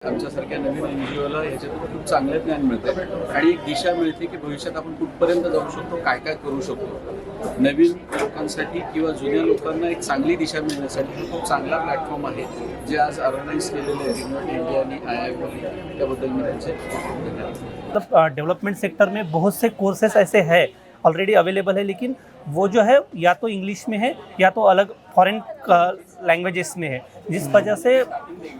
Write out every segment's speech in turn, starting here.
आमच्यासारख्या नवीन एनजीओला याच्यातून खूप चांगलं ज्ञान मिळतं आणि एक दिशा मिळते की भविष्यात आपण कुठपर्यंत जाऊ शकतो, काय काय करू शकतो. नवीन लोकांसाठी किंवा जुन्या लोकांना एक चांगली दिशा मिळण्यासाठी हा खूप चांगला प्लॅटफॉर्म आहे जे आज ऑर्गनाईज केलेलं आहे रिनोव्हेट इंडिया आणि IIMOE. त्याबद्दल मी त्यांचे मतलब डेवलपमेंट सेक्टर में बहुत से कोर्सेस ऐसे हैं ऑलरेडी अवेलेबल है, लेकिन वो जो है या तो इंग्लिश में है या तो अलग फॉरेन लैंग्वेजेस में है, जिस वजह से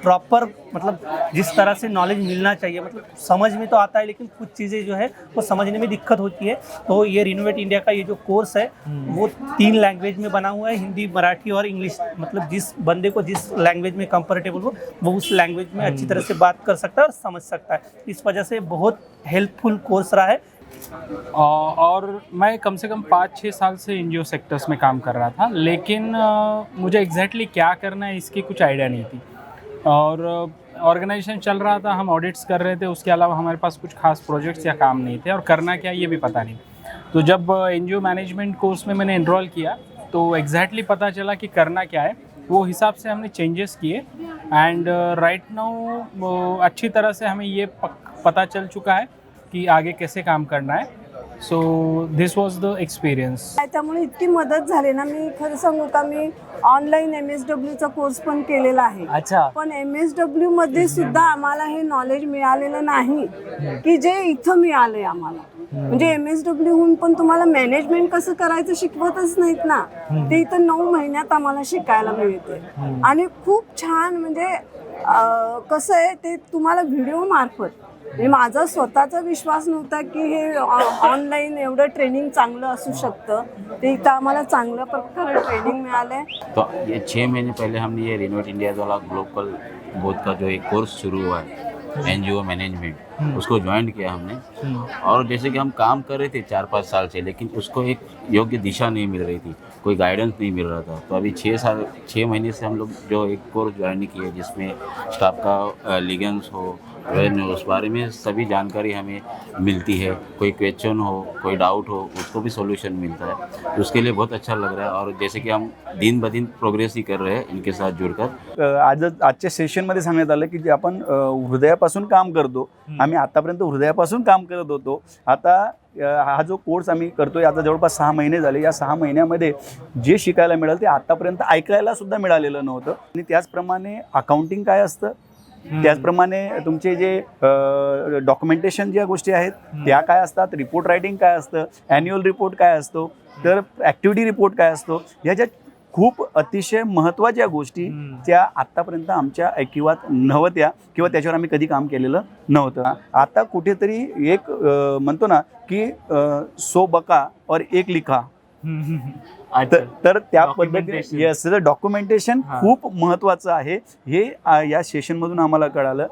प्रॉपर मतलब जिस तरह से नॉलेज मिलना चाहिए मतलब समझ में तो आता है, लेकिन कुछ चीज़ें जो है वो समझने में दिक्कत होती है. तो ये रिनोवेट इंडिया का ये जो कोर्स है वो 3 लैंग्वेज में बना हुआ है, हिंदी, मराठी और इंग्लिश. मतलब जिस बंदे को जिस लैंग्वेज में कंफर्टेबल हो वो उस लैंग्वेज में अच्छी तरह से बात कर सकता है और समझ सकता है. इस वजह से बहुत हेल्पफुल कोर्स रहा है. और मैं कम से कम 5-6 साल से एनजीओ सेक्टर्स में काम कर रहा था, लेकिन मुझे एग्जैक्टली क्या करना है इसकी कुछ आइडिया नहीं थी. और ऑर्गेनाइजेशन चल रहा था, हम ऑडिट्स कर रहे थे, उसके अलावा हमारे पास कुछ खास प्रोजेक्ट्स या काम नहीं थे और करना क्या ये भी पता नहीं. तो जब एनजीओ मैनेजमेंट कोर्स में मैंने एनरोल किया तो एग्जैक्टली पता चला कि करना क्या है. वो हिसाब से हमने चेंजेस किए एंड राइट नाउ अच्छी तरह से हमें ये पता चल चुका है की आगे कैसे काम करना है. So this was the experience. त्यामुळे इतकी मदत झाली ना. मी खरं सांगू का, मी ऑनलाईन MSWचा कोर्स पण केलेला आहे. अच्छा. पण MSW मध्ये सुद्धा आम्हाला हे नॉलेज मिळालेलं नाही की जे इथं मिळालंय आम्हाला. म्हणजे MSW हून पण तुम्हाला मॅनेजमेंट कसं करायचं शिकवतच नाहीत ना. ते इथं 9 महिन्यात आम्हाला शिकायला मिळते आणि खूप छान. म्हणजे कसं आहे ते तुम्हाला व्हिडिओ मार्फत. माझा स्वतःचा विश्वास नव्हता की हे ऑनलाईन एवढं ट्रेनिंग चांगलं असू शकतं. ते इथं आम्हाला चांगल्या प्रकारे ट्रेनिंग मिळालंय. तो ये 6 महीने पहले हमने ये रिनोवेट इंडिया वाला ग्लोबल बोर्ड का जो एक कोर्स शुरू हुआ है एनजीओ मैनेजमेंट, उसको ज्वाइन किया हमने. और जैसे कि हम काम कर रहे थे 4-5 साल से, लेकिन उसको एक योग्य दिशा नहीं मिल रही थी, कोई गाइडेंस नहीं मिल रहा था. तो अभी 6 महीने से हम लोग जो एक कोर्स ज्वाइन किए जिसमें स्टाफ का लीगेंस हो, उस बारे में सभी जानकारी हमें मिलती है. कोई क्वेश्चन हो, कोई डाउट हो, उसको भी सॉल्यूशन मिलता है. तो उसके लिए बहुत अच्छा लग रहा है. और जैसे कि हम दिन ब दिन प्रोग्रेस ही कर रहे हैं इनके साथ जुड़कर. आजच्या सेशनमध्ये सांगण्यात आलं की जे आपण हृदयापासून काम करतो, आम्ही आतापर्यंत हृदयापासून काम करत होतो. आता हा जो कोर्स आम्ही करतोय आता जवळपास 6 महिने झाले. या 6 महिन्यामध्ये जे शिकायला मिळालं ते आतापर्यंत ऐकायला सुद्धा मिळालेलं नव्हतं. आणि त्याचप्रमाणे अकाउंटिंग काय असतं, त्याचप्रमाणे तुमचे जे डॉक्युमेंटेशन ज्या गोष्टी आहेत त्या काय असतात, रिपोर्ट रायटिंग काय असतं, ॲन्युअल रिपोर्ट काय असतो, तर ॲक्टिव्हिटी रिपोर्ट काय असतो, ह्या ज्या खूप अतिशय महत्त्वाच्या गोष्टी त्या आत्तापर्यंत आमच्या ऐकिवात नव्हत्या किंवा त्याच्यावर आम्ही कधी काम केलेलं नव्हतं. आता कुठेतरी एक म्हणतो ना की 100 बका और 1 लिखा. तर त्या पद्धतीने डॉक्युमेंटेशन खूप महत्त्वाचं आहे हे या सेशनमधून आम्हाला कळालं.